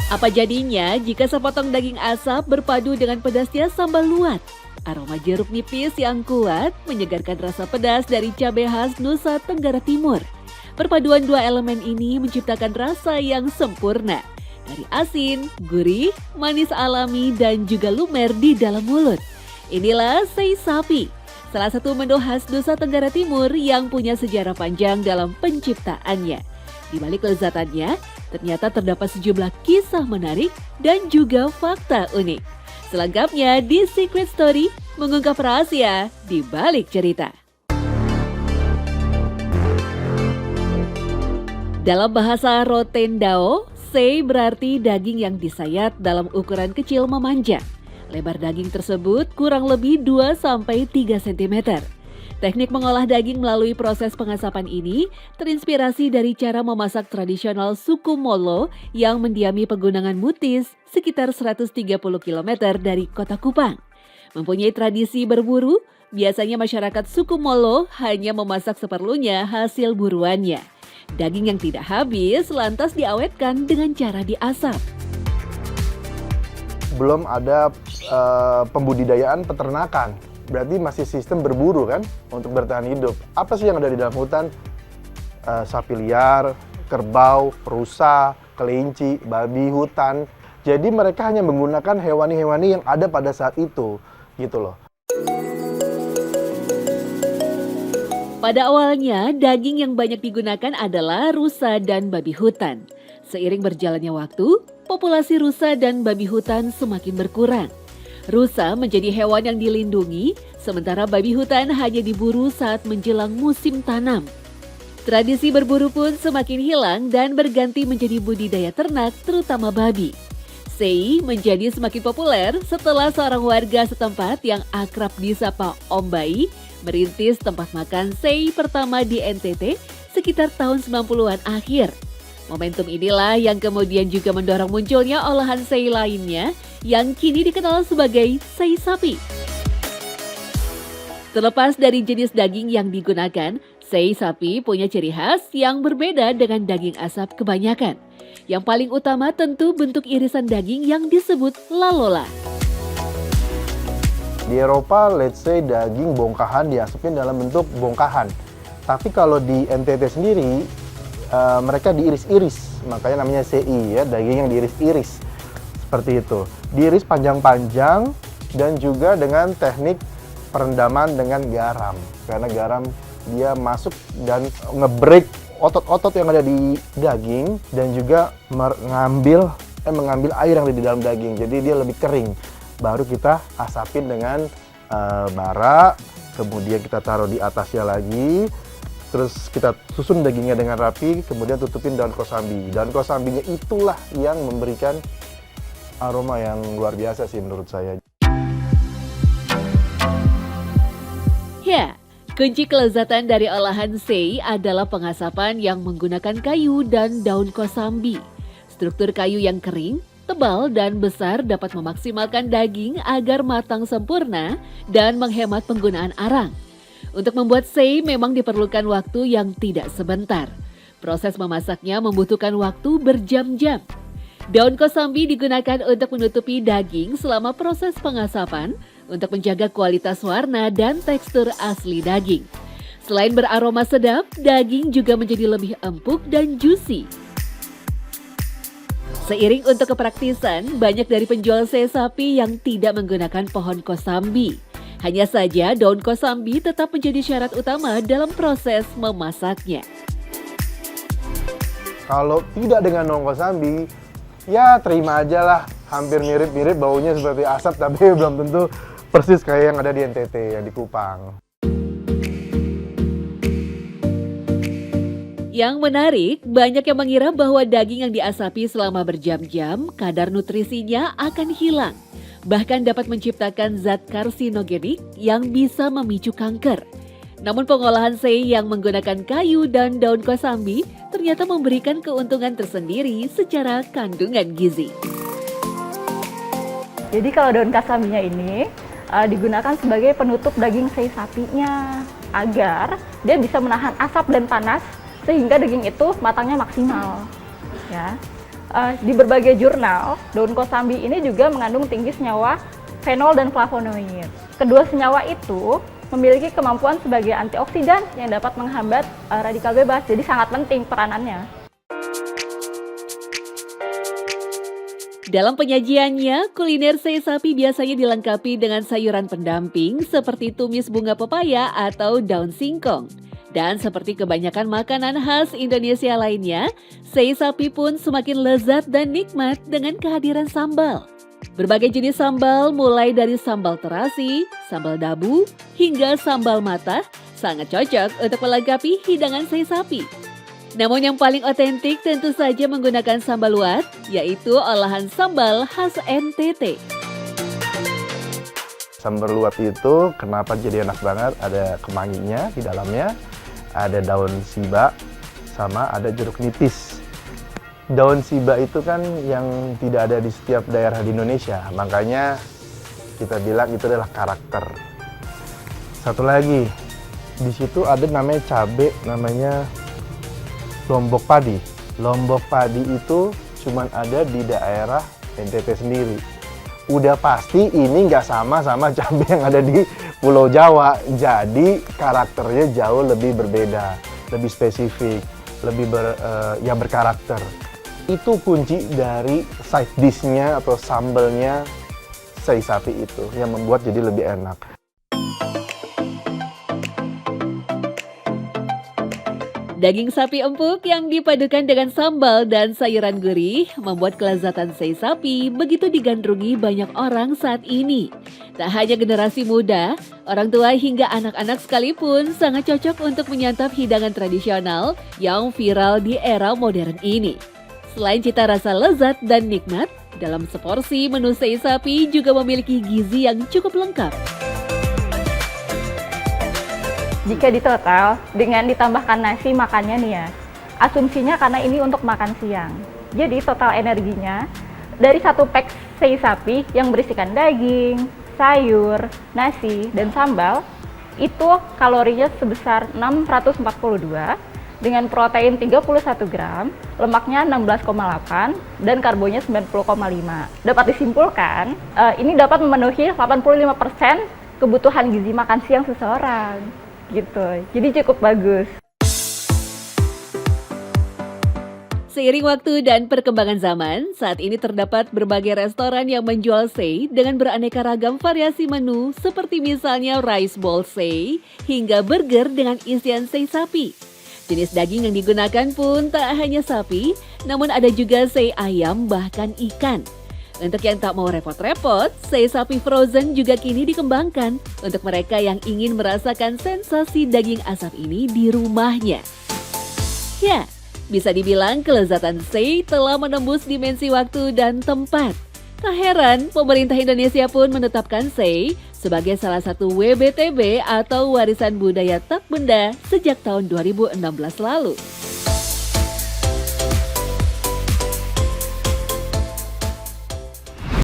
Apa jadinya jika sepotong daging asap berpadu dengan pedasnya sambal luwat? Aroma jeruk nipis yang kuat menyegarkan rasa pedas dari cabai khas Nusa Tenggara Timur. Perpaduan dua elemen ini menciptakan rasa yang sempurna. Dari asin, gurih, manis alami, dan juga lumer di dalam mulut. Inilah sei sapi, salah satu menu khas Nusa Tenggara Timur yang punya sejarah panjang dalam penciptaannya. Di balik lezatannya, ternyata terdapat sejumlah kisah menarik dan juga fakta unik. Selengkapnya di Secret Story mengungkap rahasia di balik cerita. Dalam bahasa Rotendao, sei berarti daging yang disayat dalam ukuran kecil memanjang. Lebar daging tersebut kurang lebih 2-3 cm. Teknik mengolah daging melalui proses pengasapan ini terinspirasi dari cara memasak tradisional suku Molo yang mendiami pegunungan Mutis sekitar 130 km dari kota Kupang. Mempunyai tradisi berburu, biasanya masyarakat suku Molo hanya memasak seperlunya hasil buruannya. Daging yang tidak habis lantas diawetkan dengan cara diasap. Belum ada pembudidayaan peternakan. Berarti masih sistem berburu kan untuk bertahan hidup. Apa sih yang ada di dalam hutan? Sapi liar, kerbau, rusa, kelinci, babi hutan. Jadi mereka hanya menggunakan hewani-hewani yang ada pada saat itu, gitu loh. Pada awalnya, daging yang banyak digunakan adalah rusa dan babi hutan. Seiring berjalannya waktu, populasi rusa dan babi hutan semakin berkurang. Rusa menjadi hewan yang dilindungi, sementara babi hutan hanya diburu saat menjelang musim tanam. Tradisi berburu pun semakin hilang dan berganti menjadi budidaya ternak, terutama babi. Sei menjadi semakin populer setelah seorang warga setempat yang akrab disapa Om Bai merintis tempat makan sei pertama di NTT sekitar tahun 90-an akhir. Momentum inilah yang kemudian juga mendorong munculnya olahan sei lainnya yang kini dikenal sebagai sei sapi. Terlepas dari jenis daging yang digunakan, sei sapi punya ciri khas yang berbeda dengan daging asap kebanyakan. Yang paling utama tentu bentuk irisan daging yang disebut lalola. Di Eropa, let's say daging bongkahan diasapin dalam bentuk bongkahan. Tapi kalau di NTT sendiri, mereka diiris-iris, makanya namanya CI ya, daging yang diiris-iris seperti itu. Diiris panjang-panjang dan juga dengan teknik perendaman dengan garam, karena garam dia masuk dan nge-break otot-otot yang ada di daging dan juga mengambil air yang ada di dalam daging, jadi dia lebih kering. Baru kita asapin dengan bara, kemudian kita taruh di atasnya lagi. Terus kita susun dagingnya dengan rapi, kemudian tutupin daun kosambi. Daun kosambinya itulah yang memberikan aroma yang luar biasa sih menurut saya. Ya, kunci kelezatan dari olahan sei adalah pengasapan yang menggunakan kayu dan daun kosambi. Struktur kayu yang kering, tebal, dan besar dapat memaksimalkan daging agar matang sempurna dan menghemat penggunaan arang. Untuk membuat sei memang diperlukan waktu yang tidak sebentar. Proses memasaknya membutuhkan waktu berjam-jam. Daun kosambi digunakan untuk menutupi daging selama proses pengasapan untuk menjaga kualitas warna dan tekstur asli daging. Selain beraroma sedap, daging juga menjadi lebih empuk dan juicy. Seiring untuk kepraktisan, banyak dari penjual sei sapi yang tidak menggunakan pohon kosambi. Hanya saja daun kosambi tetap menjadi syarat utama dalam proses memasaknya. Kalau tidak dengan daun kosambi, ya terima aja lah. Hampir mirip-mirip, baunya seperti asap, tapi belum tentu persis kayak yang ada di NTT, yang di Kupang. Yang menarik, banyak yang mengira bahwa daging yang diasapi selama berjam-jam, kadar nutrisinya akan hilang. Bahkan dapat menciptakan zat karsinogenik yang bisa memicu kanker. Namun pengolahan sei yang menggunakan kayu dan daun kosambi ternyata memberikan keuntungan tersendiri secara kandungan gizi. Jadi kalau daun kosambinya ini digunakan sebagai penutup daging sei sapinya agar dia bisa menahan asap dan panas sehingga daging itu matangnya maksimal. Ya. Di berbagai jurnal, daun kosambi ini juga mengandung tinggi senyawa fenol dan flavonoid. Kedua senyawa itu memiliki kemampuan sebagai antioksidan yang dapat menghambat radikal bebas, jadi sangat penting peranannya. Dalam penyajiannya, kuliner sei sapi biasanya dilengkapi dengan sayuran pendamping seperti tumis bunga pepaya atau daun singkong. Dan seperti kebanyakan makanan khas Indonesia lainnya, sei sapi pun semakin lezat dan nikmat dengan kehadiran sambal. Berbagai jenis sambal mulai dari sambal terasi, sambal dabu, hingga sambal matah sangat cocok untuk melengkapi hidangan sei sapi. Namun yang paling otentik tentu saja menggunakan sambal luat, yaitu olahan sambal khas NTT. Sambal luwak itu kenapa jadi enak banget? Ada kemanginya di dalamnya, ada daun siba, sama ada jeruk nipis. Daun siba itu kan yang tidak ada di setiap daerah di Indonesia, makanya kita bilang itu adalah karakter. Satu lagi, di situ ada namanya cabai, namanya lombok padi. Lombok padi itu cuman ada di daerah NTT sendiri. Udah pasti ini nggak sama cabai yang ada di Pulau Jawa. Jadi karakternya jauh lebih berbeda, lebih spesifik, lebih berkarakter. Itu kunci dari side dish-nya atau sambalnya sei sapi itu yang membuat jadi lebih enak. Daging sapi empuk yang dipadukan dengan sambal dan sayuran gurih membuat kelezatan sei sapi begitu digandrungi banyak orang saat ini. Tak hanya generasi muda, orang tua hingga anak-anak sekalipun sangat cocok untuk menyantap hidangan tradisional yang viral di era modern ini. Selain cita rasa lezat dan nikmat, dalam seporsi menu sei sapi juga memiliki gizi yang cukup lengkap. Jika ditotal dengan ditambahkan nasi makannya nih ya, asumsinya karena ini untuk makan siang. Jadi total energinya dari satu pack sei sapi yang berisikan daging, sayur, nasi, dan sambal, itu kalorinya sebesar 642 dengan protein 31 gram, lemaknya 16,8, dan karbonya 90,5. Dapat disimpulkan, ini dapat memenuhi 85% kebutuhan gizi makan siang seseorang. Gitu, jadi cukup bagus. Seiring waktu dan perkembangan zaman, saat ini terdapat berbagai restoran yang menjual sei dengan beraneka ragam variasi menu seperti misalnya rice bowl sei hingga burger dengan isian sei sapi. Jenis daging yang digunakan pun tak hanya sapi, namun ada juga sei ayam bahkan ikan. Untuk yang tak mau repot-repot, sei sapi frozen juga kini dikembangkan untuk mereka yang ingin merasakan sensasi daging asap ini di rumahnya. Ya, bisa dibilang kelezatan sei telah menembus dimensi waktu dan tempat. Tak heran, pemerintah Indonesia pun menetapkan sei sebagai salah satu WBTB atau Warisan Budaya Tak Benda sejak tahun 2016 lalu.